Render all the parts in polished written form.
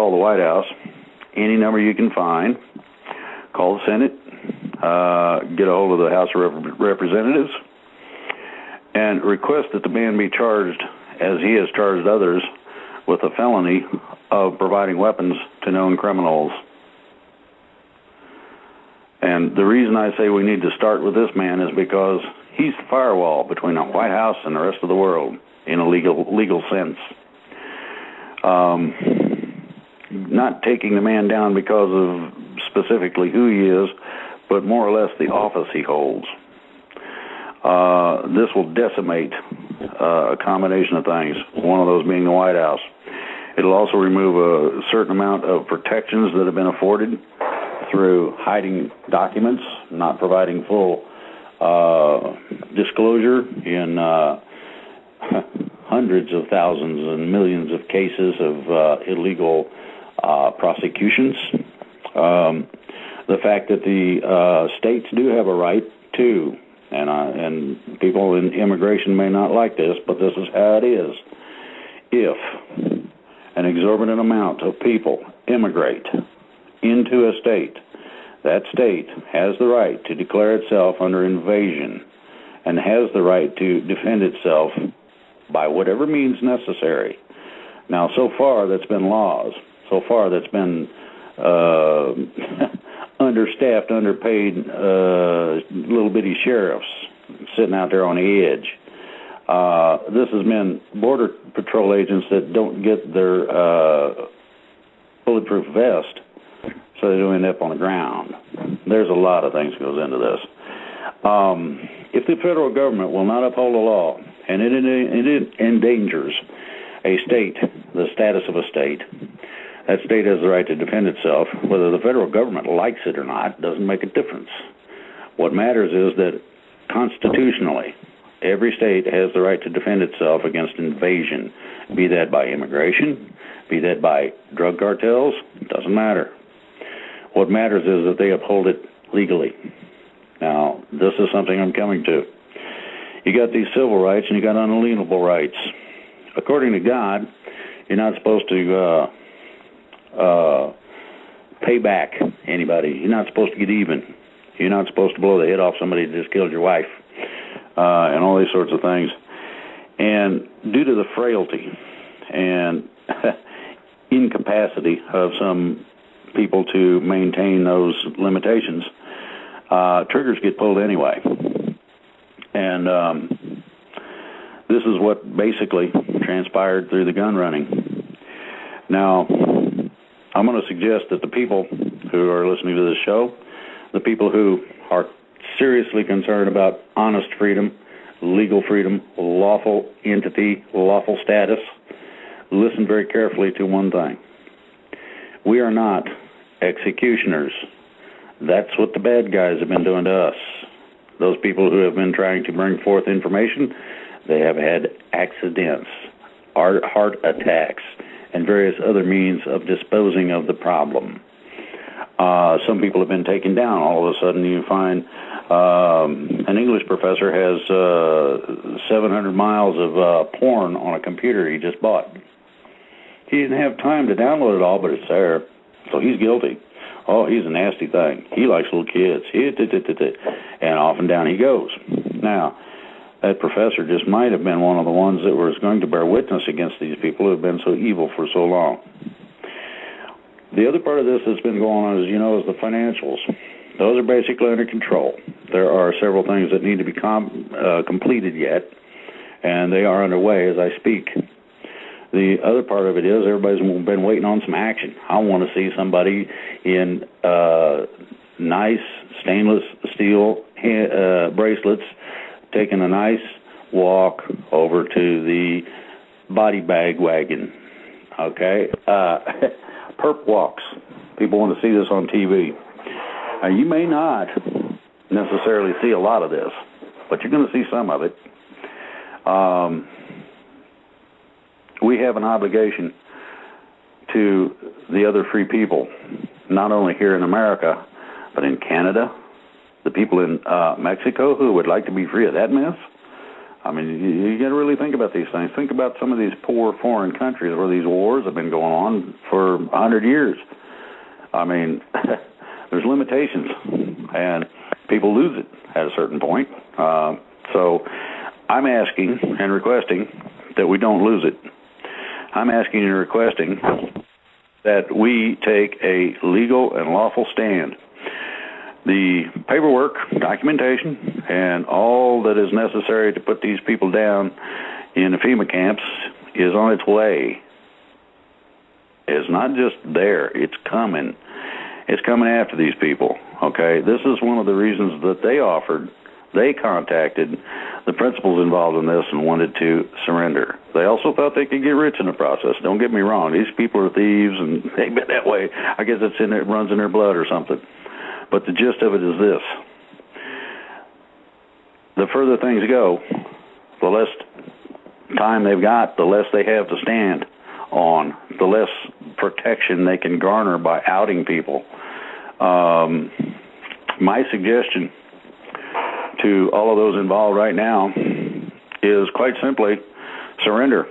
call the White House, any number you can find. Call the Senate, get a hold of the House of Representatives, and request that the man be charged, as he has charged others, with a felony of providing weapons to known criminals. And the reason I say we need to start with this man is because he's the firewall between the White House and the rest of the world in a legal sense. Not taking the man down because of specifically who he is, but more or less the office he holds. This will decimate a combination of things, one of those being the White House. It'll also remove a certain amount of protections that have been afforded through hiding documents, not providing full disclosure in hundreds of thousands and millions of cases of illegal prosecutions. The fact that the states do have a right to, and people in immigration may not like this, but this is how it is. If an exorbitant amount of people immigrate into a state, that state has the right to declare itself under invasion and has the right to defend itself by whatever means necessary. Now, so far that's been laws. So far that's been understaffed, underpaid little bitty sheriffs sitting out there on the edge. This has been Border Patrol agents that don't get their bulletproof vest, so they don't end up on the ground. There's a lot of things that goes into this. If the federal government will not uphold the law, and it endangers a state, the status of a state, that state has the right to defend itself. Whether the federal government likes it or not doesn't make a difference. What matters is that constitutionally, every state has the right to defend itself against invasion, be that by immigration, be that by drug cartels, doesn't matter. What matters is that they uphold it legally. Now, this is something I'm coming to. You got these civil rights and you got unalienable rights. According to God, you're not supposed to pay back anybody. You're not supposed to get even. You're not supposed to blow the head off somebody that just killed your wife, and all these sorts of things. And due to the frailty and incapacity of some people to maintain those limitations, triggers get pulled anyway. And this is what basically transpired through the gun running. Now, I'm going to suggest that the people who are listening to this show, the people who are seriously concerned about honest freedom, legal freedom, lawful entity, lawful status, listen very carefully to one thing. We are not executioners. That's what the bad guys have been doing to us. Those people who have been trying to bring forth information, they have had accidents, heart attacks, and various other means of disposing of the problem. Some people have been taken down. All of a sudden you find an English professor has 700 miles of porn on a computer he just bought. He didn't have time to download it all, but it's there. So he's guilty. Oh, he's a nasty thing. He likes little kids. And off and down he goes. Now, that professor just might have been one of the ones that was going to bear witness against these people who have been so evil for so long. The other part of this that's been going on, as you know, is the financials. Those are basically under control. There are several things that need to be completed yet, and they are underway as I speak. The other part of it is everybody's been waiting on some action. I want to see somebody in nice stainless steel bracelets taking a nice walk over to the body bag wagon. Okay? Perp walks. People want to see this on TV. Now, you may not necessarily see a lot of this, but you're going to see some of it. We have an obligation to the other free people, not only here in America, but in Canada, the people in Mexico who would like to be free of that mess. I mean, you got to really think about these things. Think about some of these poor foreign countries where these wars have been going on for 100 years. I mean, there's limitations, and people lose it at a certain point. So I'm asking and requesting that we don't lose it. I'm asking and requesting that we take a legal and lawful stand. The paperwork, documentation, and all that is necessary to put these people down in the FEMA camps is on its way. It's not just there. It's coming. It's coming after these people, okay? This is one of the reasons that they contacted the principals involved in this and wanted to surrender. They also thought they could get rich in the process. Don't get me wrong. These people are thieves, and they've been that way. I guess it runs in their blood or something. But the gist of it is this. The further things go, the less time they've got, the less they have to stand on, the less protection they can garner by outing people. My suggestion to all of those involved right now is quite simply surrender.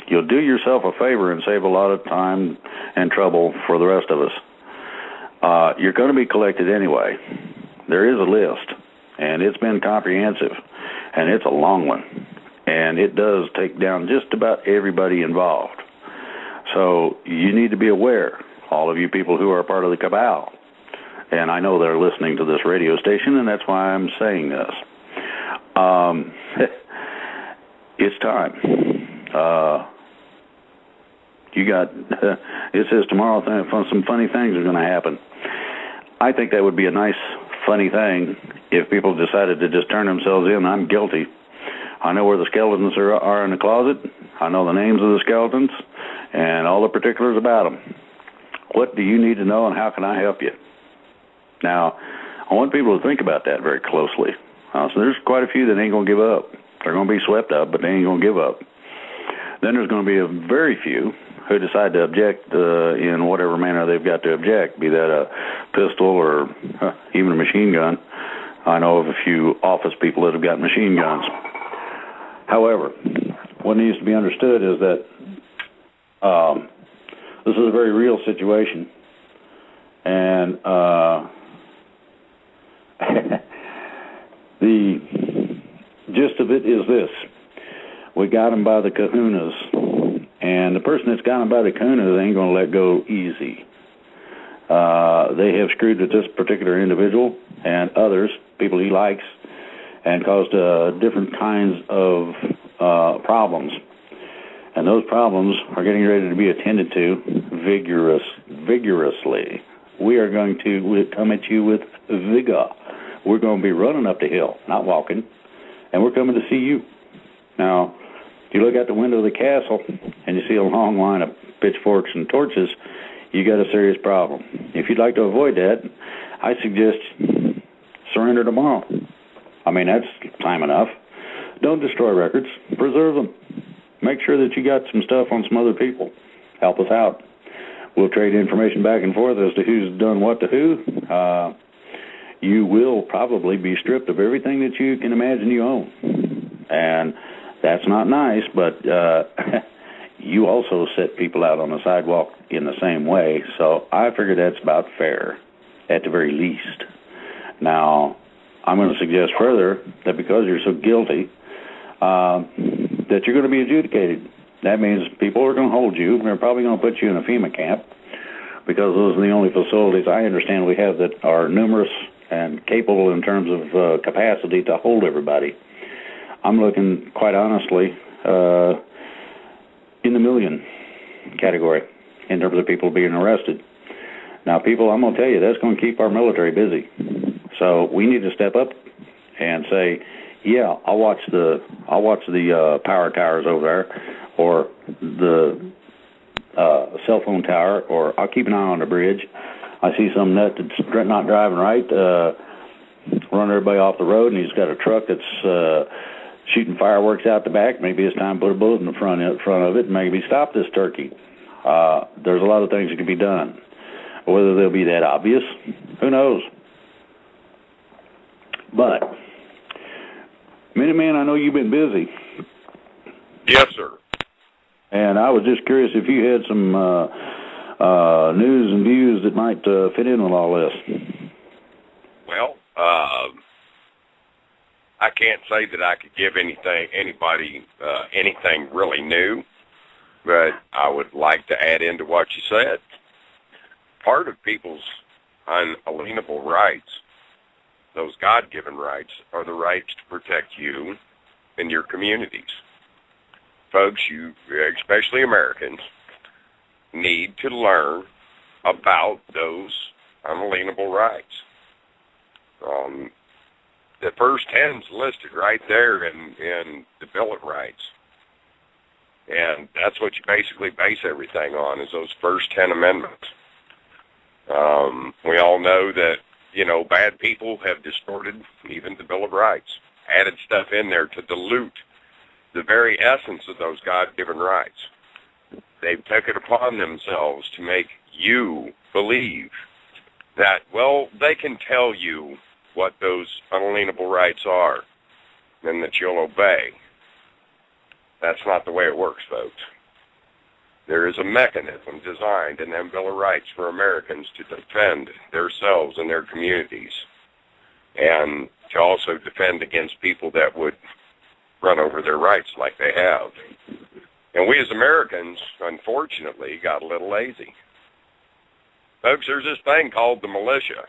You'll do yourself a favor and save a lot of time and trouble for the rest of us. You're going to be collected anyway. There is a list, and it's been comprehensive, and it's a long one, and it does take down just about everybody involved. So you need to be aware, all of you people who are part of the cabal, and I know they're listening to this radio station, and that's why I'm saying this. It's time. It says tomorrow some funny things are going to happen. I think that would be a nice, funny thing if people decided to just turn themselves in. I'm guilty. I know where the skeletons are in the closet. I know the names of the skeletons and all the particulars about them. What do you need to know, and how can I help you? Now, I want people to think about that very closely. So there's quite a few that ain't going to give up. They're going to be swept up, but they ain't going to give up. Then there's going to be a very few who decide to object in whatever manner they've got to object, be that a pistol or even a machine gun. I know of a few office people that have got machine guns. However, what needs to be understood is that this is a very real situation, and the gist of it is this. We got them by the kahunas, and the person that's got them by the kahunas ain't going to let go easy. They have screwed with this particular individual and others, people he likes, and caused different kinds of problems. And those problems are getting ready to be attended to vigorously. We are going to come at you with vigor. We're going to be running up the hill, not walking, and we're coming to see you. Now, if you look out the window of the castle and you see a long line of pitchforks and torches, you got a serious problem. If you'd like to avoid that, I suggest surrender tomorrow. I mean, that's time enough. Don't destroy records. Preserve them. Make sure that you got some stuff on some other people. Help us out. We'll trade information back and forth as to who's done what to who. You will probably be stripped of everything that you can imagine you own. And that's not nice, but you also set people out on the sidewalk in the same way. So I figure that's about fair, at the very least. Now, I'm going to suggest further that because you're so guilty, that you're going to be adjudicated. That means people are going to hold you. They're probably going to put you in a FEMA camp, because those are the only facilities I understand we have that are numerous and capable in terms of capacity to hold everybody. I'm looking, quite honestly, in the million category in terms of people being arrested. Now, people, I'm going to tell you, that's going to keep our military busy. So we need to step up and say, yeah, I'll watch the power towers over there, or the cell phone tower, or I'll keep an eye on the bridge. I see some nut that's not driving right, run everybody off the road, and he's got a truck that's shooting fireworks out the back. Maybe it's time to put a bullet in the front of it and maybe stop this turkey. There's a lot of things that can be done. Whether they'll be that obvious, who knows? But Minuteman, I know you've been busy. Yes, sir. And I was just curious if you had some news and views that might fit in with all this. Well, I can't say that I could give anybody anything really new, but I would like to add into what you said. Part of people's unalienable rights, those God-given rights, are the rights to protect you and your communities. Folks, you, especially Americans, need to learn about those unalienable rights. The first 10's listed right there in the Bill of Rights. And that's what you basically base everything on, is those first 10 amendments. We all know that, bad people have distorted even the Bill of Rights, added stuff in there to dilute the very essence of those God-given rights. They've taken it upon themselves to make you believe that, they can tell you what those unalienable rights are, and that you'll obey. That's not the way it works, folks. There is a mechanism designed in them Bill of Rights for Americans to defend themselves and their communities, and to also defend against people that would run over their rights like they have. And we as Americans, unfortunately, got a little lazy. Folks, there's this thing called the militia,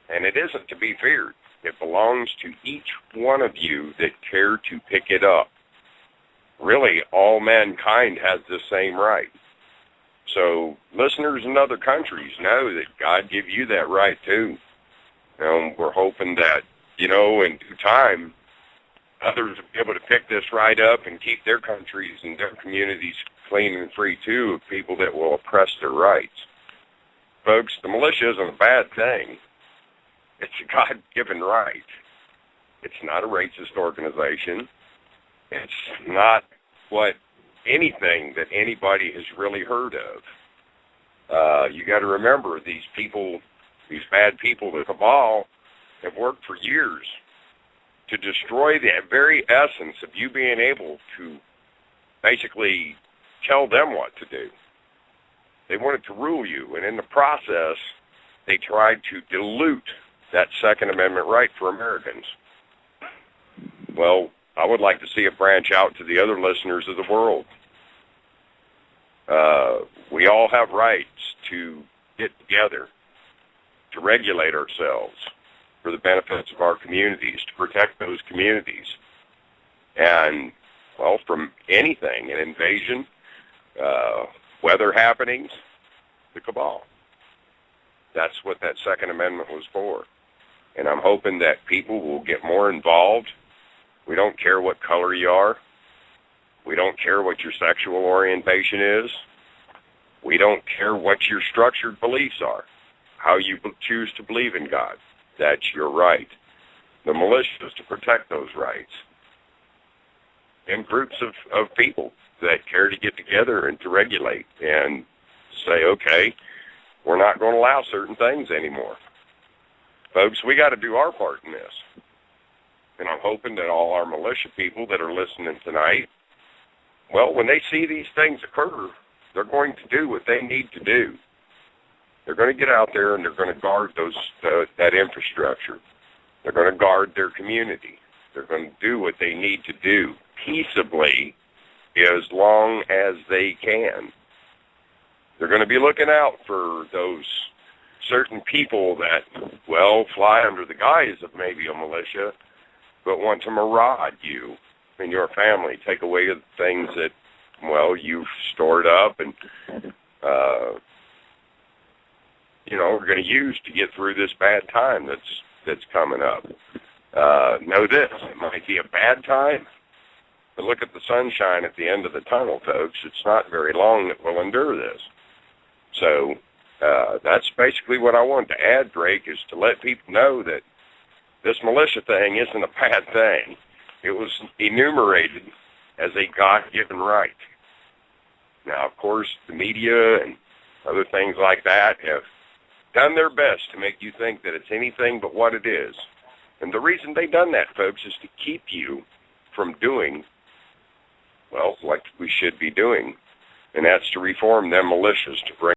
and it isn't to be feared. It belongs to each one of you that care to pick it up. Really, all mankind has the same right. So listeners in other countries know that God gave you that right too. And we're hoping that, in due time, others will be able to pick this right up and keep their countries and their communities clean and free too of people that will oppress their rights. Folks, the militia isn't a bad thing. It's a God-given right. It's not a racist organization. It's not anything that anybody has really heard of. You got to remember, these people, these bad people, the cabal, have worked for years to destroy the very essence of you being able to basically tell them what to do. They wanted to rule you, and in the process, they tried to dilute that Second Amendment right for Americans. Well, I would like to see it branch out to the other listeners of the world. We all have rights to get together, to regulate ourselves for the benefits of our communities, to protect those communities. And, from anything, an invasion, weather happenings, the cabal. That's what that Second Amendment was for. And I'm hoping that people will get more involved. We don't care what color you are. We don't care what your sexual orientation is. We don't care what your structured beliefs are, how you choose to believe in God. That's your right. The militia is to protect those rights. And groups of people that care to get together and to regulate and say, okay, we're not going to allow certain things anymore. Folks, we got to do our part in this. And I'm hoping that all our militia people that are listening tonight, when they see these things occur, they're going to do what they need to do. They're going to get out there and they're going to guard that infrastructure. They're going to guard their community. They're going to do what they need to do peaceably as long as they can. They're going to be looking out for those certain people that, fly under the guise of maybe a militia, but want to maraud you and your family, take away the things that, you've stored up and, we're going to use to get through this bad time that's coming up. Know this, it might be a bad time, but look at the sunshine at the end of the tunnel, folks. It's not very long that we'll endure this. So that's basically what I wanted to add, Drake, is to let people know that this militia thing isn't a bad thing. It was enumerated as a God-given right. Now, of course, the media and other things like that have done their best to make you think that it's anything but what it is. And the reason they done that, folks, is to keep you from doing, well, what we should be doing, and that's to reform them militias to bring